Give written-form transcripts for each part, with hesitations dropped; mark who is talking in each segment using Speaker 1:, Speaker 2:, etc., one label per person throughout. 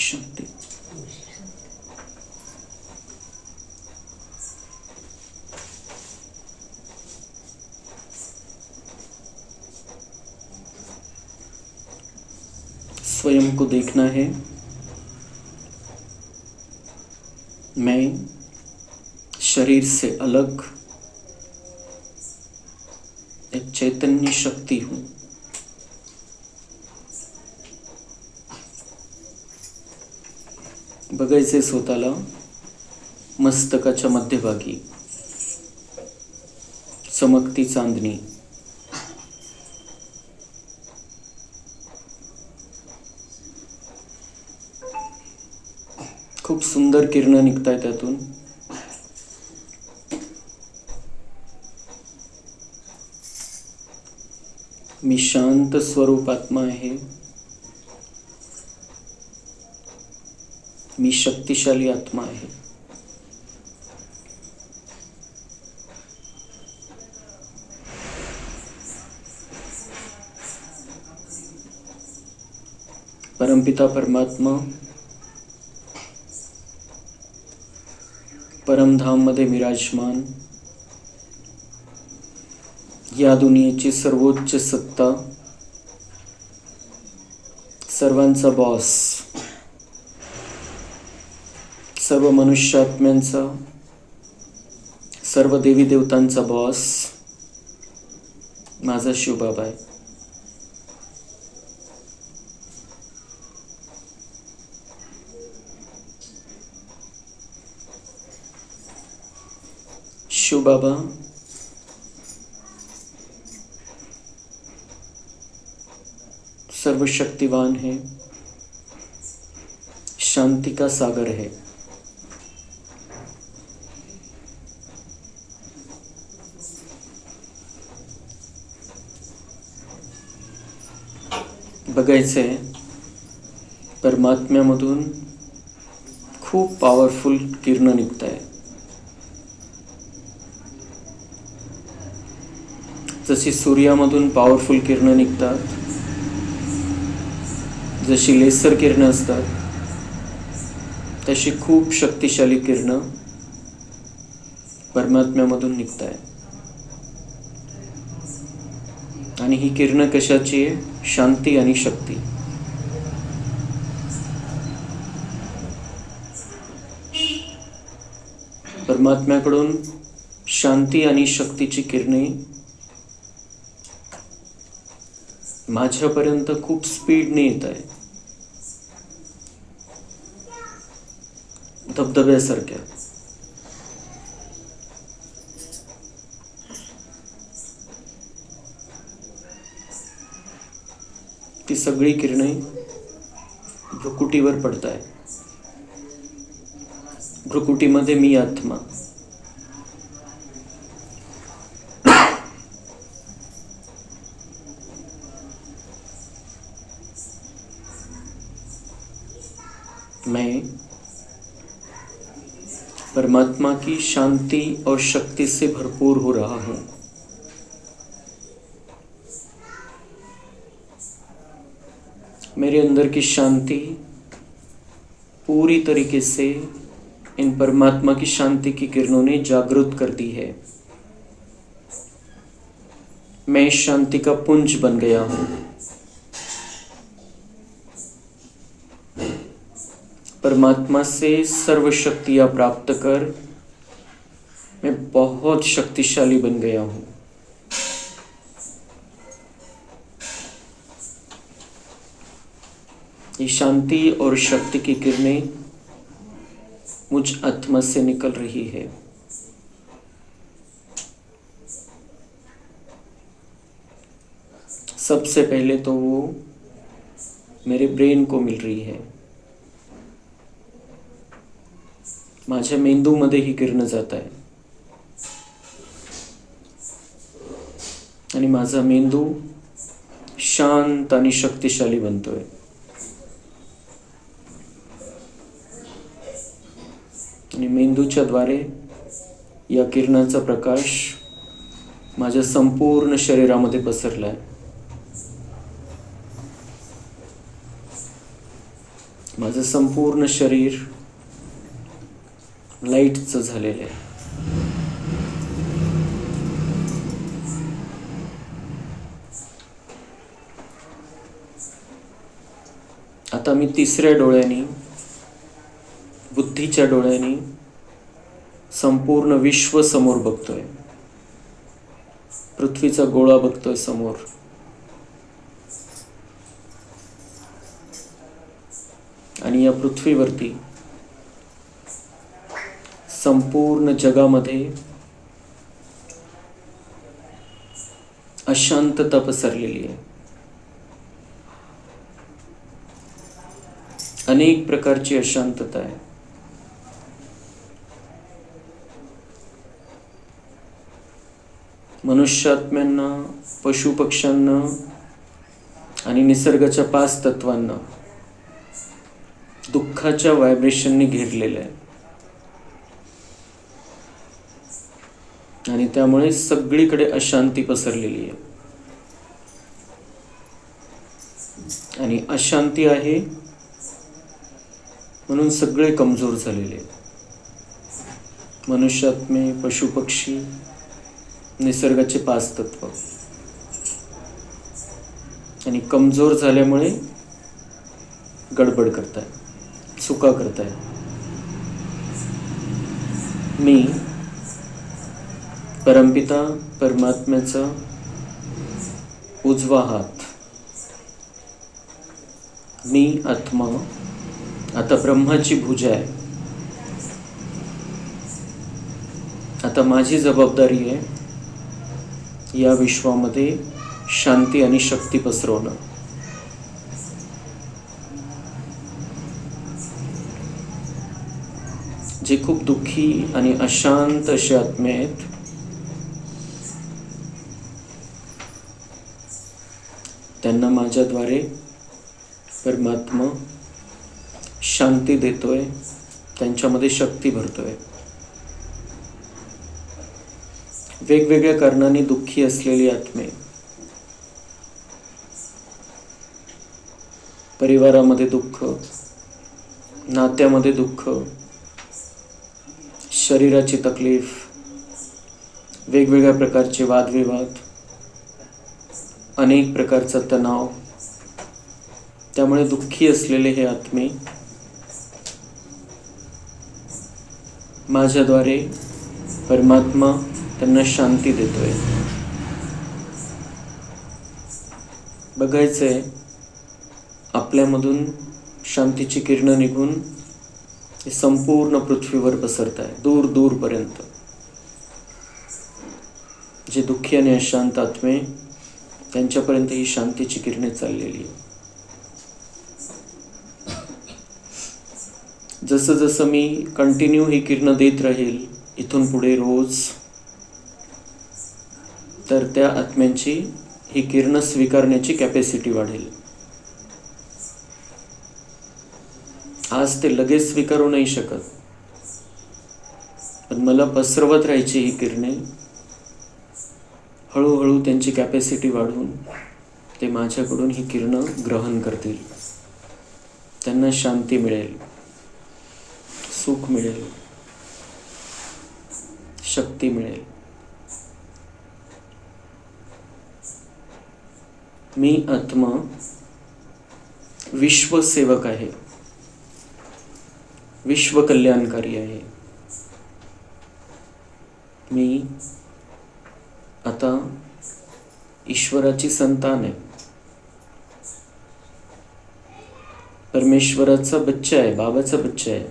Speaker 1: शांती. स्वयं को देखना है, मैं शरीर से अलग एक चैतन्य शक्ति हूं. बघायचे स्वतःला मस्तकाच्या मध्यभागी चमकती चांदणी. खूप सुंदर किरण निघताय त्यातून. मी शांत स्वरूप आत्मा आहे. मी शक्तिशाली आत्मा आहे. परमपिता परमात्मा परमधाम मध्ये विराजमान, या दुनियेची सर्वोच्च सत्ता, सर्वांचा बॉस, सर्व मनुष्यात्म्यांचा, सर्व देवी देवतांचा बॉस माझा शिवबाबा आहे. शिवबाबा सर्वशक्तिवान है, शांति का सागर है. बघायचे परमात्म्यामधून खूप पॉवरफुल किरण निघताय. जशी सूर्यामधून पॉवरफुल किरण निघतात, जशी लेसर किरण असतात, तशी खूप शक्तिशाली किरण परमात्म्यामधून निघताय. आणि ही किरण कशाची आहे? शांती आणि शक्ती. परमात्म्याकडून शांती आणि शक्तीची किरणे माझ्यापर्यंत खूप स्पीडने येत आहे, धबधब्यासारख्या. ती सगळी किरणे भ्रुकुटीवर पडत आहे. भ्रुकुटीमध्ये मी आत्मा. मैं परमात्मा की शांति और शक्ति से भरपूर हो रहा हूं. मेरे अंदर की शांति पूरी तरीके से इन परमात्मा की शांति की किरणों ने जागृत कर दी है. मैं शांति का पुंज बन गया हूं. परमात्मा से सर्व शक्तियां प्राप्त कर मैं बहुत शक्तिशाली बन गया हूं. ये शांति और शक्ति की किरणें मुझ आत्मा से निकल रही है. सबसे पहले तो वो मेरे ब्रेन को मिल रही है. माझ्या मेंदूमध्ये ही किरण जात आहे आणि माझा मेंदू शांत आणि शक्तिशाली बनतोय. आणि मेंदूच्या द्वारे या किरणाचा प्रकाश माझ्या संपूर्ण शरीरामध्ये पसरलाय. माझं संपूर्ण शरीर लाईटचं झालेलं आहे. आता मी तिसऱ्या डोळ्याने, बुद्धीच्या डोळ्याने संपूर्ण विश्व समोर बघतोय. पृथ्वीचा गोळा बघतोय समोर. आणि या पृथ्वीवरती संपूर्ण जगामध्ये अशांतता पसरलेली आहे. अनेक प्रकारची अशांतता आहे. मनुष्यात्म्यांना, पशुपक्ष्यांना आणि निसर्गाच्या 5 तत्वांना दुःखाच्या व्हायब्रेशनने घेरलेलं आहे. आणि त्यामुळे सगळीकडे अशांती पसरलेली आहे. आणि अशांती आहे म्हणून सगळे कमजोर झालेले आहेत. मनुष्यात्मे, पशुपक्षी, निसर्गाचे 5 तत्व. आणि कमजोर झाल्यामुळे गडबड करताय, चुका करताय. मी परमपिता परमात्म्याचा उजवा हात, मी आत्मा आता ब्रह्माची भुजा आहे. आता माझी जबाबदारी आहे या विश्वामध्ये शांती आणि शक्ती पसरवणं. जे खूप दुःखी आणि अशांत असे आत्मे आहेत, त्यांना माझ्याद्वारे परमात्मा शांती देतोय, त्यांच्यामध्ये शक्ती भरतोय. वेगवेगळ्या कारणाने दुःखी असलेले आत्मे, परिवारामध्ये दुःख, नात्यामध्ये दुःख, शरीराची तकलीफ, वेगवेगळ्या प्रकारचे वादविवाद, अनेक प्रकारचा तणाव, त्यामुळे दुःखी असलेले हे आत्मे माझ्याद्वारे परमात्मा त्यांना शांती देतोय. बघायचंय आपल्यामधून शांतीची किरणं निघून हे संपूर्ण पृथ्वीवर पसरत आहे, दूर दूरपर्यंत. जे दुःखी आणि अशांत आत्मे, त्यांच्यापर्यंत ही शांतीची किरणे चाललेली आहे. जसं जसं मी कंटिन्यू ही किरणं देत राहील इथून पुढे रोज, तर त्या आत्म्यांची ही किरणं स्वीकारण्याची कॅपॅसिटी वाढेल. आज ते लगेच स्वीकारू नाही शकत, पण मला पसरवत राहायची ही किरणे. हळूहळू त्यांची कॅपॅसिटी वाढून ते माझ्याकडून ही किरणं ग्रहण करतील. त्यांना शांती मिळेल, सुख मिळेल, शक्ती मिळेल. मी आत्मा विश्वसेवक आहे, विश्व कल्याणकारी आहे. मी आता ईश्वराची संतान आहे, परमेश्वराचा बच्चा आहे, बाबाचा बच्चा आहे.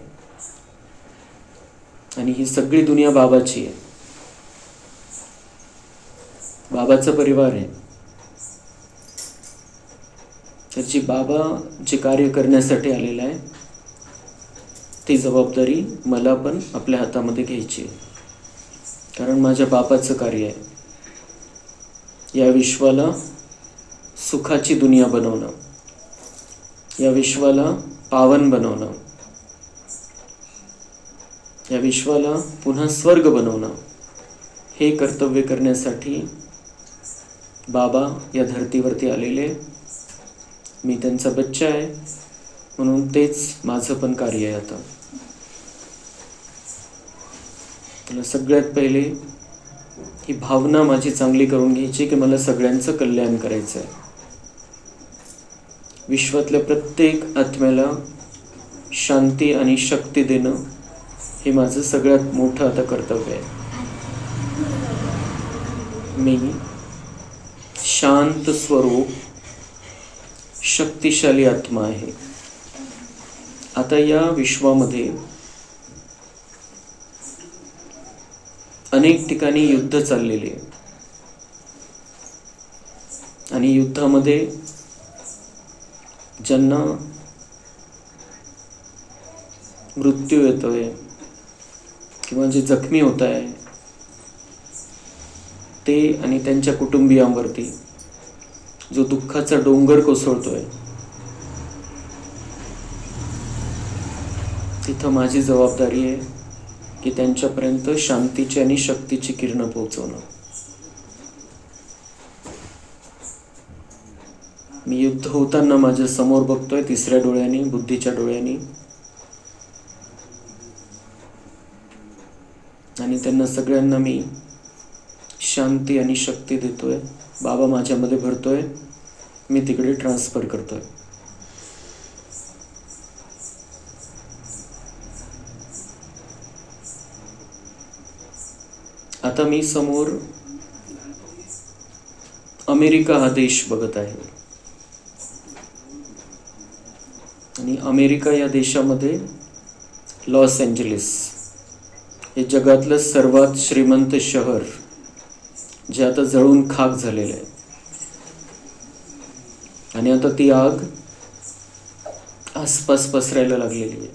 Speaker 1: आणि ही सगळी दुनिया बाबाची आहे, बाबाचा परिवार आहे. तर जी बाबा जे कार्य करण्यासाठी आलेला आहे, ती जबाबदारी मला पण आपल्या हातामध्ये घ्यायची आहे. कारण माझ्या बापाचं कार्य आहे या विश्वाला सुखाची दुनिया बनवणं, या विश्वाला पावन बनवणं, या विश्वाला पुन्हा स्वर्ग बनवणं. हे कर्तव्य करण्यासाठी बाबा या धर्तीवरती आलेले. मी त्यांचा बच्चा आहे म्हणून तेच माझं पण कार्य आहे आता. मला सगळ्यात पहिले ही भावना माझी चांगली करून घ्यायची की मला सगळ्यांचं कल्याण करायचं आहे. विश्वातल्या प्रत्येक आत्म्याला शांती आणि शक्ती देणं हे माझं सगळ्यात मोठं आता कर्तव्य आहे. मी शांत स्वरूप शक्तिशाली आत्मा आहे. आता या विश्वामध्ये अनेक ठिकाणी युद्ध चाललेले आहे आणि युद्धामध्ये ज्यांना मृत्यू येतोय किंवा जे जखमी होत आहे ते आणि त्यांच्या कुटुंबियांवरती जो दुःखाचा डोंगर कोसळतोय, तिथं माझी जबाबदारी आहे की त्यांच्यापर्यंत शांतीची आणि शक्तीची किरणं पोहोचवणं. मी युद्ध होताना माझ्या समोर बघतोय तिसऱ्या डोळ्यांनी, बुद्धीच्या डोळ्यांनी, आणि त्यांना सगळ्यांना मी शांती आणि शक्ती देतोय. बाबा माझ्यामध्ये भरतोय, मी तिकडे ट्रान्सफर करतोय. आता मी समोर अमेरिका हा देश बघत आहे आणि अमेरिका या देशामध्ये लॉस एंजलिस हे जगातलं सर्वात श्रीमंत शहर जे आता जळून खाक झालेलं आहे आणि आता ती आग आसपास पसरायला लागलेली आहे.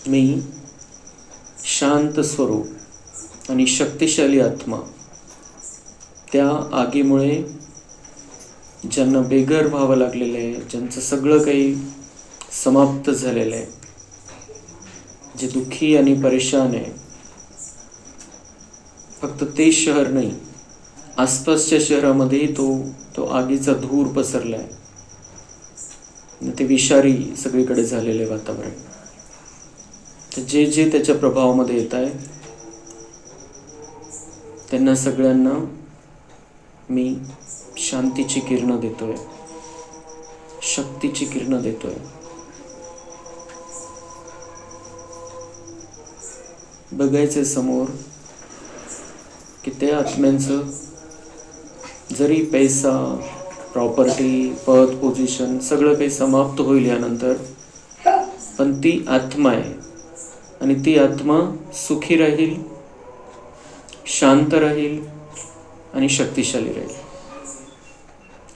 Speaker 1: मी शांत स्वरूप आणि शक्तिशाली आत्मा त्या आगीमुळे ज्यांना बेघर व्हावं लागलेलं आहे, ज्यांचं सगळं काही समाप्त झालेलं आहे, जे दुःखी आणि परेशान आहे, फक्त ते शहर नाही, आसपासच्या शहरामध्येही तो आगीचा धूर पसरला आहे. ते विषारी सगळीकडे झालेले वातावरण. तर जे जे त्याच्या प्रभावामध्ये येत आहे त्यांना सगळ्यांना मी शांतीची किरणं देतोय, शक्तीची किरणं देतोय. बघायचे समोर की त्या आत्म्यांचं जरी पैसा, प्रॉपर्टी, पद, पोझिशन सगळं काही समाप्त होईल यानंतर, पण ती आत्मा आहे आणि ती आत्मा सुखी राहील, शांत राहील आणि शक्तिशाली राहील.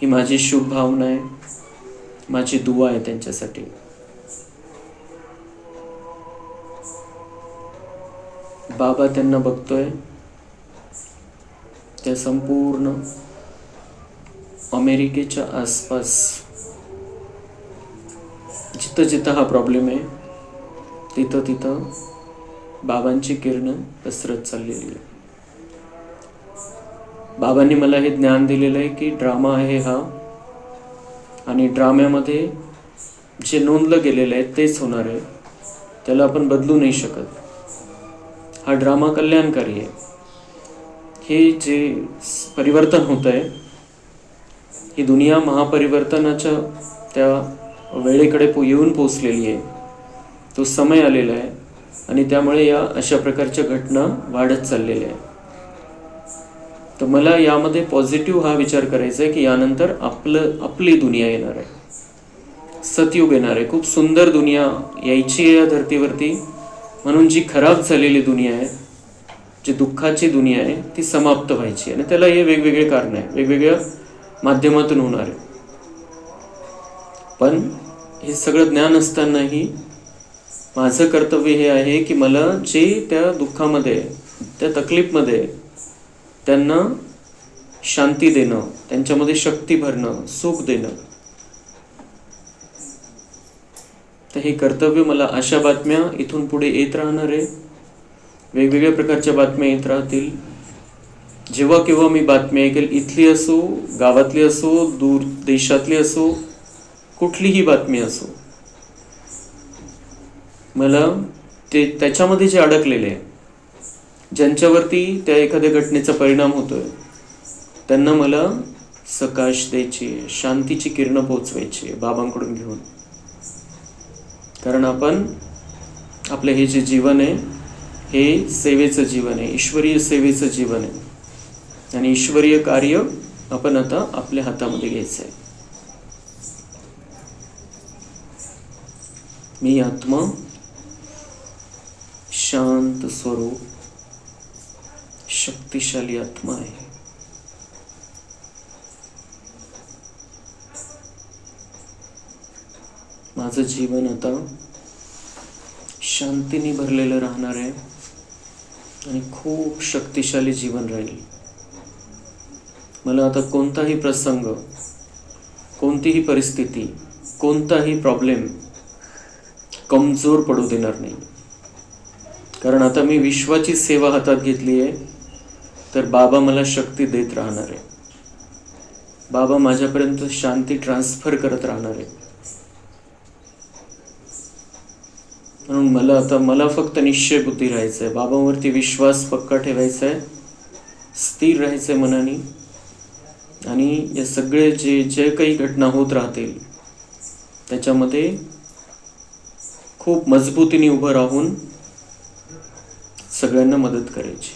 Speaker 1: ही माझी शुभ भावना आहे, माझी दुआ आहे त्यांच्यासाठी. बाबा त्यांना बघतोय, त्या संपूर्ण अमेरिकेच्या आसपास जिथं जिथं हा प्रॉब्लेम आहे तिथं तिथं बाबांची किरणं पसरत चाललेली आहे. बाबांनी मला हे ज्ञान दिलेलं आहे की ड्रामा आहे हा, आणि ड्राम्यामध्ये जे नोंदलं गेलेलं आहे तेच होणार आहे, त्याला आपण बदलू नाही शकत. हा ड्रामा कल्याणकारी आहे. हे जे परिवर्तन होत आहे, ही दुनिया महापरिवर्तनाच्या त्या वेळेकडे येऊन पोचलेली आहे. तो समय आलेला आहे आणि त्यामुळे या अशा प्रकारच्या घटना वाढत चाललेल्या आहे. तर मला यामध्ये पॉझिटिव्ह हा विचार करायचा आहे की यानंतर आपली दुनिया येणार आहे, सतयुग येणार आहे. खूप सुंदर दुनिया यायची आहे या धर्तीवरती. म्हणून जी खराब झालेली दुनिया आहे, जी दुःखाची दुनिया आहे, ती समाप्त व्हायची. आणि त्याला हे वेगवेगळे कारण आहे, वेगवेगळ्या माध्यमातून होणार आहे. पण हे सगळं ज्ञान असतानाही माझं कर्तव्य हे आहे की मला जे त्या दुःखामध्ये, त्या तकलीफमध्ये त्यांना शांती देणं, त्यांच्यामध्ये शक्ती भरणं, सुख देणं. तर हे कर्तव्य मला, अशा बातम्या इथून पुढे येत राहणार आहे, वेगवेगळ्या प्रकारच्या बातम्या येत राहतील. जेव्हा केव्हा मी बातमी ऐकेल, इथली असो, गावातली असो, दूर देशातली असो, कुठलीही बातमी असो, मला त्याच्यामध्ये जे अडकलेले आहे, ज्यांच्यावरती त्या एखाद्या घटनेचा परिणाम होतोय, त्यांना मला सकाश द्यायची, शांतीची किरणं पोचवायची बाबांकडून घेऊन. कारण आपलं हे जे जीवन आहे, हे सेवेचं जीवन आहे, ईश्वरीय सेवेचं जीवन आहे. आणि ईश्वरीय कार्य आपण आता आपल्या हातामध्ये घ्यायचं आहे. मी आत्मा शांत स्वरूप शक्तिशाली आत्मा आहे. माझं जीवन आता शांतीने भरलेलं राहणार आहे आणि खूप शक्तिशाली जीवन राहील. मला आता कोणताही प्रसंग, कोणतीही परिस्थिती, कोणताही प्रॉब्लेम कमजोर पडू देणार नाही. कारण आता मी विश्वाची सेवा हातात घेतली आहे, तर बाबा मला शक्ती देत राहणार आहे. बाबा माझ्यापर्यंत शांती ट्रान्सफर करत राहणार आहे. म्हणून मला फक्त निश्चय बुद्धी राहायचं आहे, बाबांवरती विश्वास पक्का ठेवायचा आहे, स्थिर राहायचं आहे मनाने. आणि या सगळे जे काही घटना होत राहतील, त्याच्यामध्ये खूप मजबूतीने उभं राहून सगळ्यांना मदत करायची.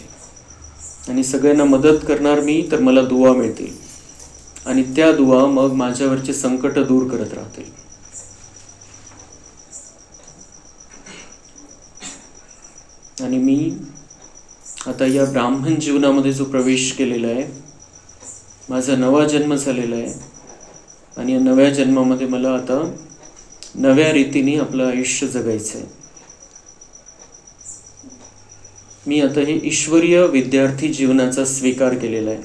Speaker 1: आणि सगळ्यांना मदत करणार मी, तर मला दुआ मिळतील, आणि त्या दुआ मग माझ्यावरचे संकट दूर करत राहतील. आणि मी आता या ब्राह्मण जीवनामध्ये जो प्रवेश केलेला आहे, माझा नवा जन्म झालेला आहे. आणि या नव्या जन्मामध्ये मला आता नव्या रीतीने आपलं आयुष्य जगायचं आहे. मी आता हे ईश्वरीय विद्यार्थी जीवनाचा स्वीकार केलेला आहे.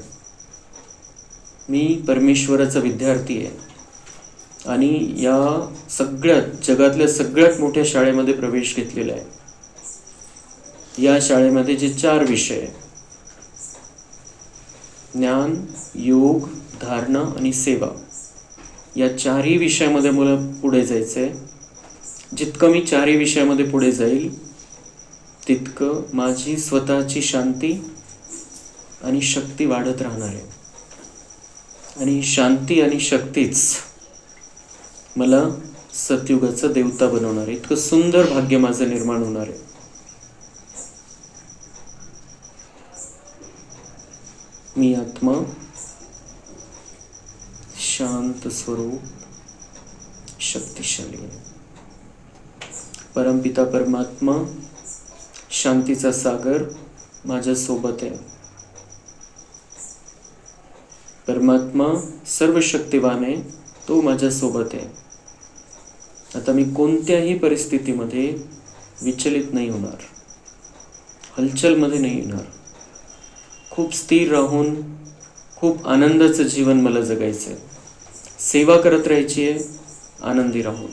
Speaker 1: मी परमेश्वराचा विद्यार्थी आहे आणि या जगातल्या सगळ्यात मोठ्या शाळेमध्ये प्रवेश घेतलेला आहे. या शाळेमध्ये जे 4 विषय आहे, ज्ञान, योग, धारणा आणि सेवा, या 4ही विषयामध्ये मला पुढे जायचं आहे. जितकं मी 4ही विषयामध्ये पुढे जाईल, तितकं माझी स्वतःची शांती आणि शक्ती वाढत राहणार आहे. आणि शांती आणि शक्तीच मला सतयुगाचा देवता बनवणार आहे. इतकं सुंदर भाग्य माझं निर्माण होणार आहे. मी आत्मा शांत स्वरूप शक्तिशाली आहे. परमपिता परमात्मा शांतीचा सागर माझ्या सोबत आहे. परमात्मा सर्व शक्तिवान आहे, तो माझ्या सोबत आहे. आता मी कोणत्याही परिस्थितीमध्ये विचलित नाही होणार, हलचलमध्ये नाही येणार. खूप स्थिर राहून खूप आनंदाचं जीवन मला जगायचं आहे. सेवा करत राहायची आहे, आनंदी राहून.